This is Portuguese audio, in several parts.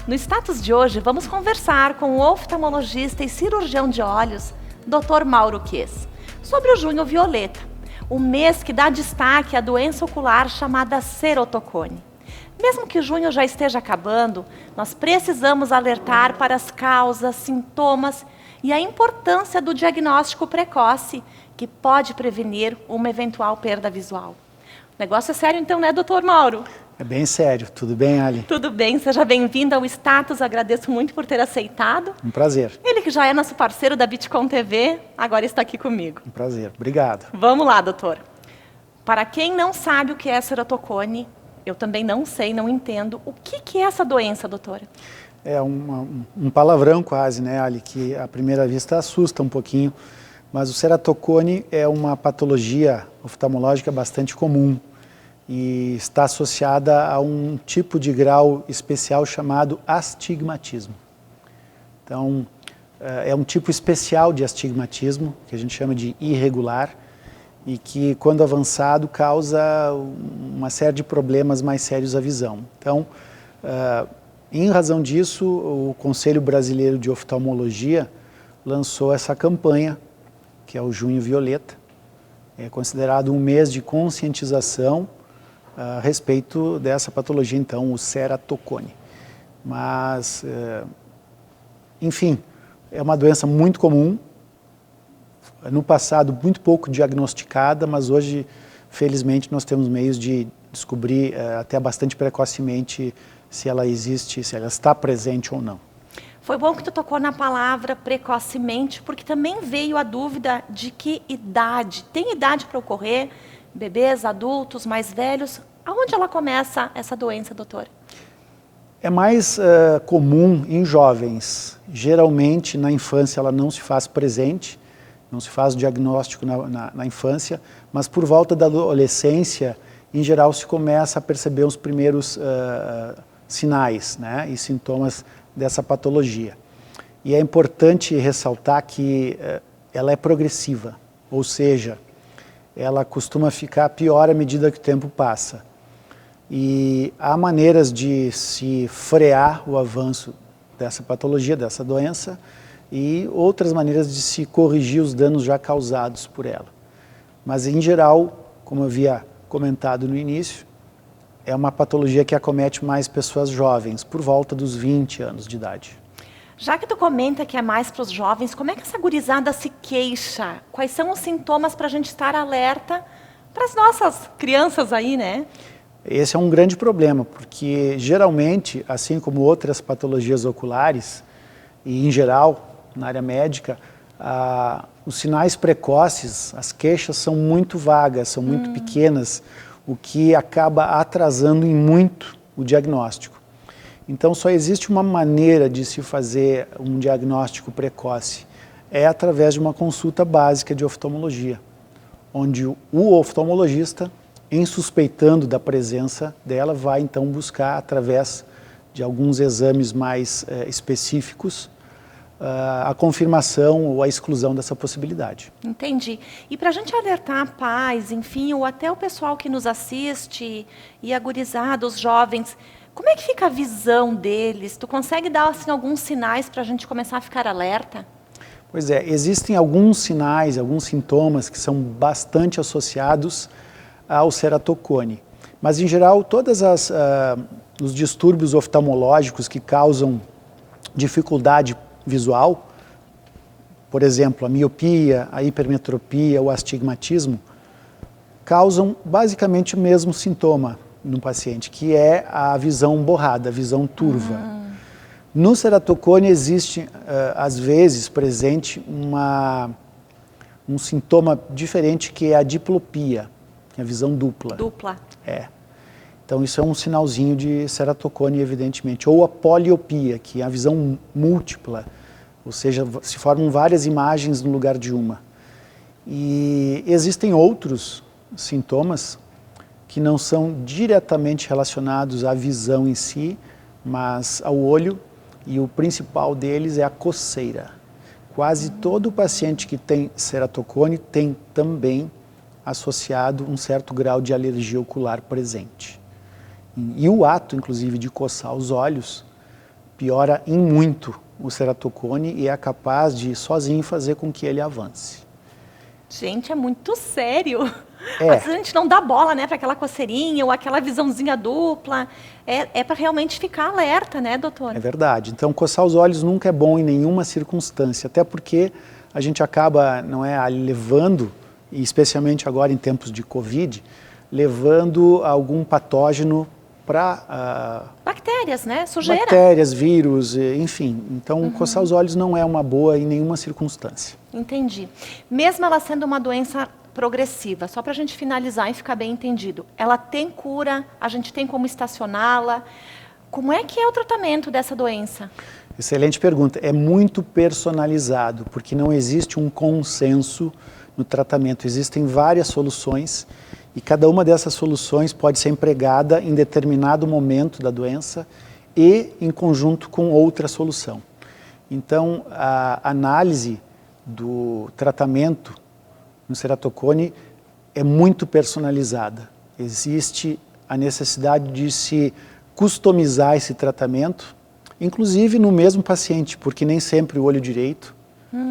No status de hoje, vamos conversar com o oftalmologista e cirurgião de olhos, Dr. Mauro Kess, sobre o junho violeta, o mês que dá destaque à doença ocular chamada ceratocone. Mesmo que junho já esteja acabando, nós precisamos alertar para as causas, sintomas e a importância do diagnóstico precoce, que pode prevenir uma eventual perda visual. O negócio é sério então, né, doutor Mauro? É bem sério. Tudo bem, Ali? Tudo bem, seja bem-vindo ao Status, agradeço muito por ter aceitado. Um prazer. Ele que já é nosso parceiro da Bitcom TV, agora está aqui comigo. Um prazer. Obrigado. Vamos lá, doutor. Para quem não sabe o que é ceratocone, eu também não sei, não entendo. O que é essa doença, doutora? É um palavrão quase, né, Ali, que à primeira vista assusta um pouquinho, mas o ceratocone é uma patologia oftalmológica bastante comum e está associada a um tipo de grau especial chamado astigmatismo. Então, é um tipo especial de astigmatismo, que a gente chama de irregular, e que, quando avançado, causa uma série de problemas mais sérios à visão. Então, em razão disso, o Conselho Brasileiro de Oftalmologia lançou essa campanha, que é o Junho Violeta. É considerado um mês de conscientização a respeito dessa patologia, então, o ceratocone. Mas, enfim, é uma doença muito comum, no passado muito pouco diagnosticada, mas hoje, felizmente, nós temos meios de descobrir até bastante precocemente se ela existe, se ela está presente ou não. Foi bom que tu tocou na palavra precocemente, porque também veio a dúvida de que idade. Tem idade para ocorrer? Bebês, adultos, mais velhos? Aonde ela começa essa doença, doutora? É mais comum em jovens. Geralmente, na infância, ela não se faz presente, não se faz o diagnóstico na infância, mas por volta da adolescência, em geral, se começa a perceber os primeiros sinais, né, e sintomas dessa patologia. E é importante ressaltar que ela é progressiva, ou seja, ela costuma ficar pior à medida que o tempo passa. E há maneiras de se frear o avanço dessa patologia, dessa doença, e outras maneiras de se corrigir os danos já causados por ela. Mas, em geral, como eu havia comentado no início, é uma patologia que acomete mais pessoas jovens, por volta dos 20 anos de idade. Já que tu comenta que é mais para os jovens, como é que essa gurizada se queixa? Quais são os sintomas para a gente estar alerta para as nossas crianças aí, né? Esse é um grande problema, porque geralmente, assim como outras patologias oculares, e em geral, na área médica, os sinais precoces, as queixas são muito vagas, são muito pequenas, o que acaba atrasando em muito o diagnóstico. Então, só existe uma maneira de se fazer um diagnóstico precoce, é através de uma consulta básica de oftalmologia, onde o oftalmologista, em suspeitando da presença dela, vai então buscar, através de alguns exames mais específicos, a confirmação ou a exclusão dessa possibilidade. Entendi. E para a gente alertar pais, enfim, ou até o pessoal que nos assiste, e a gurizada, os jovens, como é que fica a visão deles? Tu consegue dar assim, alguns sinais para a gente começar a ficar alerta? Pois é, existem alguns sinais, alguns sintomas que são bastante associados ao ceratocone. Mas, em geral, todos os distúrbios oftalmológicos que causam dificuldade visual, por exemplo, a miopia, a hipermetropia, o astigmatismo, causam basicamente o mesmo sintoma no paciente, que é a visão borrada, a visão turva. No ceratocone existe, às vezes, presente um sintoma diferente, que é a diplopia, a visão dupla. Dupla. É. Então, isso é um sinalzinho de ceratocone, evidentemente. Ou a poliopia, que é a visão múltipla, ou seja, se formam várias imagens no lugar de uma. E existem outros sintomas que não são diretamente relacionados à visão em si, mas ao olho, e o principal deles é a coceira. Quase todo paciente que tem ceratocone tem também associado um certo grau de alergia ocular presente. E o ato, inclusive, de coçar os olhos piora em muito o ceratocone e é capaz de sozinho fazer com que ele avance. Gente, é muito sério. É. Às vezes a gente não dá bola, né, para aquela coceirinha ou aquela visãozinha dupla. É para realmente ficar alerta, né, doutor? É verdade. Então, coçar os olhos nunca é bom em nenhuma circunstância, até porque a gente acaba, não é, levando, e especialmente agora em tempos de Covid, levando algum patógeno para bactérias, né? Sujeira. Bactérias, vírus, enfim. Então, coçar os olhos não é uma boa em nenhuma circunstância. Entendi. Mesmo ela sendo uma doença progressiva, só para a gente finalizar e ficar bem entendido, ela tem cura? A gente tem como estacioná-la? Como é que é o tratamento dessa doença? Excelente pergunta. É muito personalizado, porque não existe um consenso no tratamento. Existem várias soluções e cada uma dessas soluções pode ser empregada em determinado momento da doença e em conjunto com outra solução. Então, a análise do tratamento no ceratocone é muito personalizada. Existe a necessidade de se customizar esse tratamento, inclusive no mesmo paciente, porque nem sempre o olho direito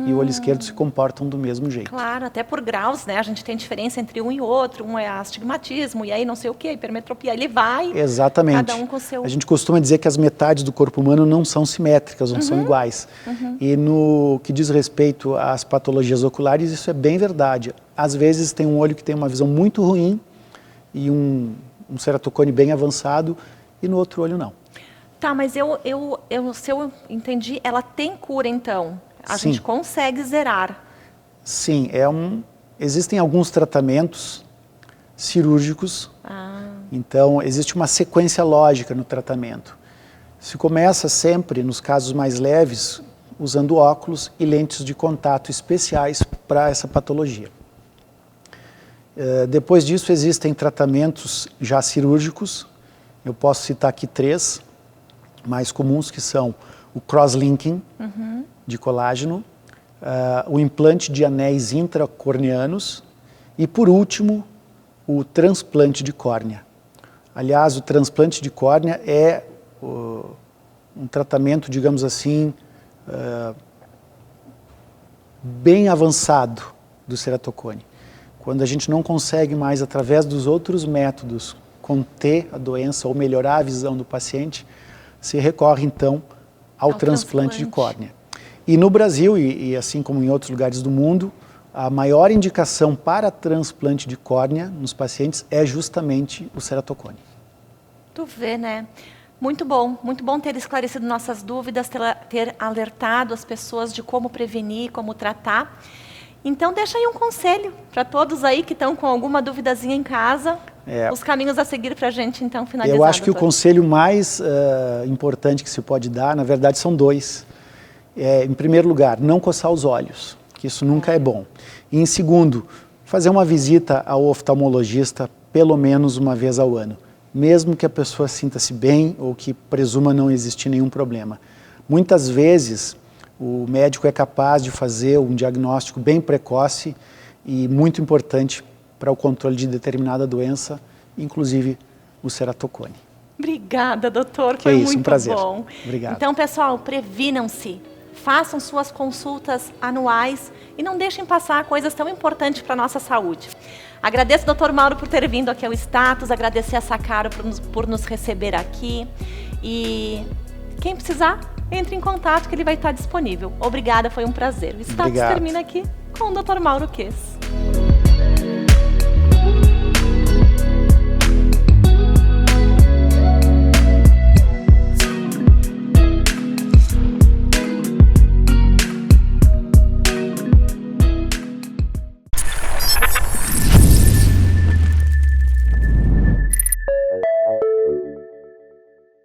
e o olho esquerdo se comportam do mesmo jeito. Claro, até por graus, né? A gente tem diferença entre um e outro, um é astigmatismo, e aí não sei o que, hipermetropia, ele vai... Exatamente. Cada um com seu... A gente costuma dizer que as metades do corpo humano não são simétricas, não são iguais. E no que diz respeito às patologias oculares, isso é bem verdade. Às vezes tem um olho que tem uma visão muito ruim e um ceratocone bem avançado, e no outro olho não. Tá, mas se eu entendi, ela tem cura então? A Sim. gente consegue zerar? Sim, existem alguns tratamentos cirúrgicos, então existe uma sequência lógica no tratamento. Se começa sempre, nos casos mais leves, usando óculos e lentes de contato especiais para essa patologia. Depois disso existem tratamentos já cirúrgicos, eu posso citar aqui 3 mais comuns, que são o cross-linking de colágeno, o implante de anéis intracorneanos e, por último, o transplante de córnea. Aliás, o transplante de córnea é um tratamento, digamos assim, bem avançado do ceratocone. Quando a gente não consegue mais, através dos outros métodos, conter a doença ou melhorar a visão do paciente, se recorre, então, ao transplante de córnea. E no Brasil, e assim como em outros lugares do mundo, a maior indicação para transplante de córnea nos pacientes é justamente o ceratocone. Tu vê, né? Muito bom ter esclarecido nossas dúvidas, ter alertado as pessoas de como prevenir, como tratar. Então, deixa aí um conselho para todos aí que estão com alguma duvidazinha em casa, os caminhos a seguir para a gente, então, finalizar. Eu acho que doutor. o conselho mais importante que se pode dar, na verdade, são 2. Em primeiro lugar, não coçar os olhos, que isso nunca é bom. E, em segundo, fazer uma visita ao oftalmologista pelo menos uma vez ao ano, mesmo que a pessoa sinta-se bem ou que presuma não existir nenhum problema. Muitas vezes, o médico é capaz de fazer um diagnóstico bem precoce e muito importante para o controle de determinada doença, inclusive o ceratocone. Obrigada, doutor. Que foi isso, muito um prazer. bom. Obrigado. Então, pessoal, previnam-se. Façam suas consultas anuais e não deixem passar coisas tão importantes para a nossa saúde. Agradeço ao Dr. Mauro por ter vindo aqui ao Status, agradecer a Sacaro por nos receber aqui. E quem precisar, entre em contato que ele vai estar disponível. Obrigada, foi um prazer. O Status termina aqui com o Dr. Mauro Kess.